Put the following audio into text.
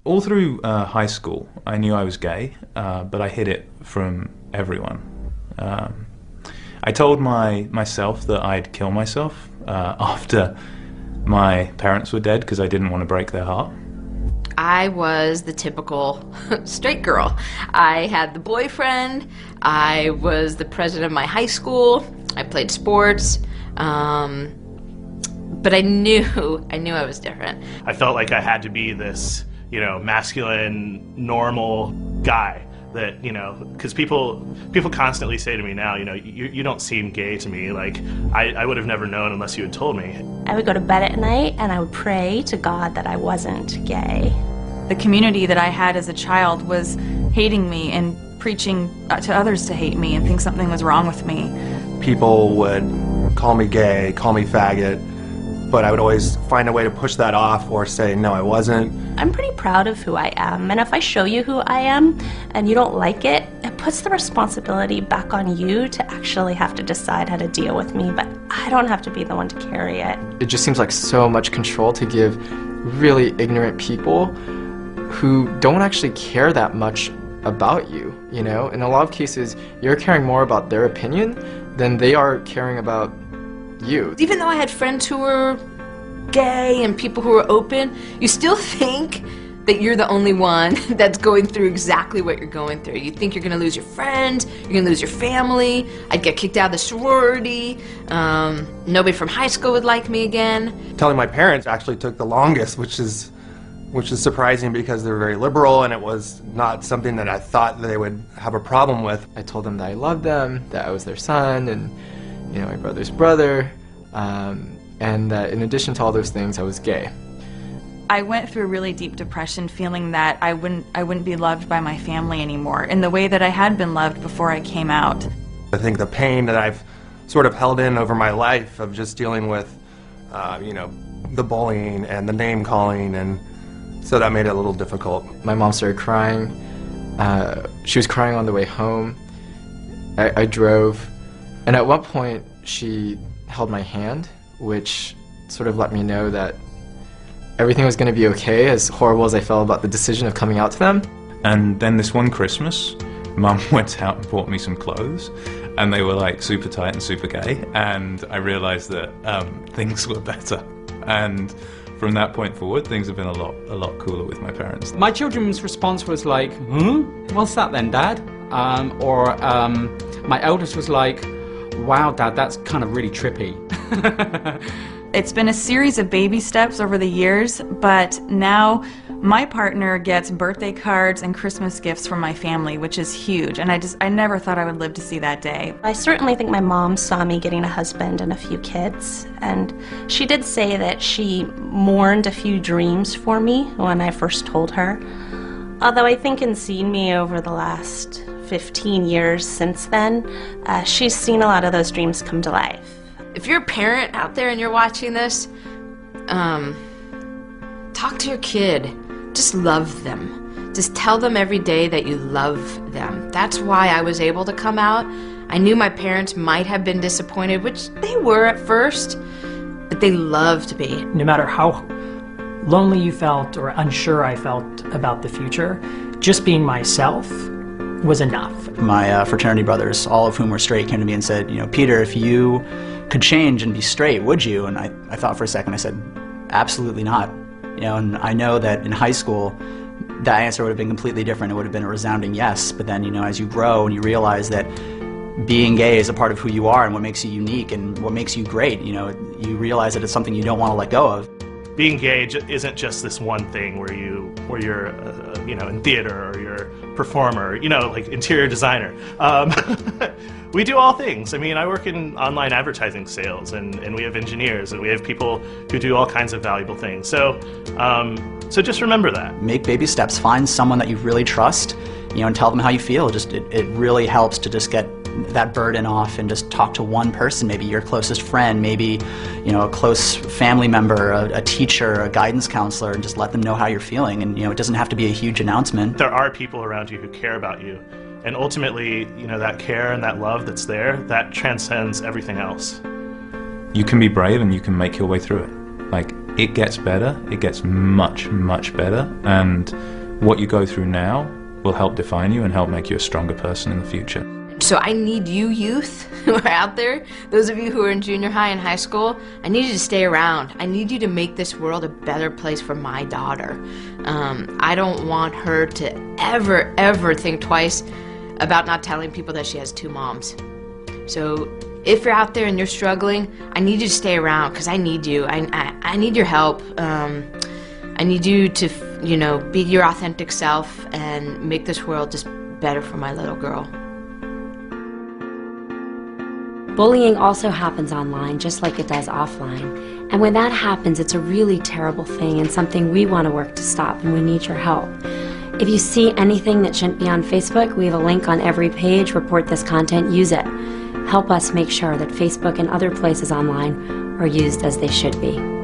All through high school, I knew I was gay, but I hid it from everyone. I told myself that I'd kill myself after my parents were dead because I didn't want to break their heart. I was the typical straight girl. I had the boyfriend, I was the president of my high school, I played sports, but I knew I was different. I felt like I had to be this, masculine, normal guy that, because people constantly say to me now, you don't seem gay to me. Like, I would have never known unless you had told me. I would go to bed at night and I would pray to God that I wasn't gay. The community that I had as a child was hating me and preaching to others to hate me and think something was wrong with me. People would call me gay, call me faggot, but I would always find a way to push that off or say, no, I wasn't. I'm pretty proud of who I am, and if I show you who I am and you don't like it, it puts the responsibility back on you to actually have to decide how to deal with me, but I don't have to be the one to carry it. It just seems like so much control to give really ignorant people who don't actually care that much about you, In a lot of cases, you're caring more about their opinion than they are caring about you. Even though I had friends who were gay and people who were open, you still think that you're the only one that's going through exactly what you're going through. You think you're gonna lose your friends, you're gonna lose your family. I'd get kicked out of the sorority. Nobody from high school would like me again. Telling my parents actually took the longest, which is surprising because they're very liberal and it was not something that I thought they would have a problem with. I told them that I loved them, that I was their son, and my brother's brother, and that in addition to all those things, I was gay. I went through a really deep depression, feeling that I wouldn't be loved by my family anymore in the way that I had been loved before I came out. I think the pain that I've sort of held in over my life of just dealing with, the bullying and the name calling, and so that made it a little difficult. My mom started crying. She was crying on the way home. I drove, and at one point she held my hand, which sort of let me know that everything was going to be okay, as horrible as I felt about the decision of coming out to them. And then this one Christmas, Mum went out and bought me some clothes, and they were like super tight and super gay, and I realized that things were better. And from that point forward, things have been a lot cooler with my parents. My children's response was like, what's that then, Dad? My eldest was like, wow, Dad, that's kind of really trippy. It's been a series of baby steps over the years, but now my partner gets birthday cards and Christmas gifts from my family, which is huge, and I never thought I would live to see that day. I certainly think my mom saw me getting a husband and a few kids, and she did say that she mourned a few dreams for me when I first told her. Although I think in seeing me over the last 15 years since then, she's seen a lot of those dreams come to life. If you're a parent out there and you're watching this, talk to your kid. Just love them. Just tell them every day that you love them. That's why I was able to come out. I knew my parents might have been disappointed, which they were at first, but they loved me. No matter how lonely you felt or unsure I felt about the future, just being myself was enough. My fraternity brothers, all of whom were straight, came to me and said, Peter, if you could change and be straight, would you? And I thought for a second, I said, absolutely not. And I know that in high school, that answer would have been completely different. It would have been a resounding yes. But then, as you grow and you realize that being gay is a part of who you are and what makes you unique and what makes you great, you realize that it's something you don't want to let go of. Being gay isn't just this one thing where you're in theater or you're a performer, like interior designer. We do all things. I mean, I work in online advertising sales, and we have engineers, and we have people who do all kinds of valuable things. So just remember that. Make baby steps. Find someone that you really trust, and tell them how you feel. It really helps to just get that burden off and just talk to one person, maybe your closest friend, maybe a close family member, a teacher, a guidance counselor, and just let them know how you're feeling. And it doesn't have to be a huge announcement. There are people around you who care about you, and ultimately that care and that love that's there, that transcends everything else. You can be brave and you can make your way through it. Like, it gets better, it gets much better, and what you go through now will help define you and help make you a stronger person in the future. So I need you youth who are out there, those of you who are in junior high and high school, I need you to stay around. I need you to make this world a better place for my daughter. I don't want her to ever think twice about not telling people that she has 2 moms. So if you're out there and you're struggling, I need you to stay around because I need you. I need your help. I need you to, you know, be your authentic self and make this world just better for my little girl. Bullying also happens online just like it does offline. And when that happens, it's a really terrible thing and something we want to work to stop, and we need your help. If you see anything that shouldn't be on Facebook, we have a link on every page. Report this content, use it. Help us make sure that Facebook and other places online are used as they should be.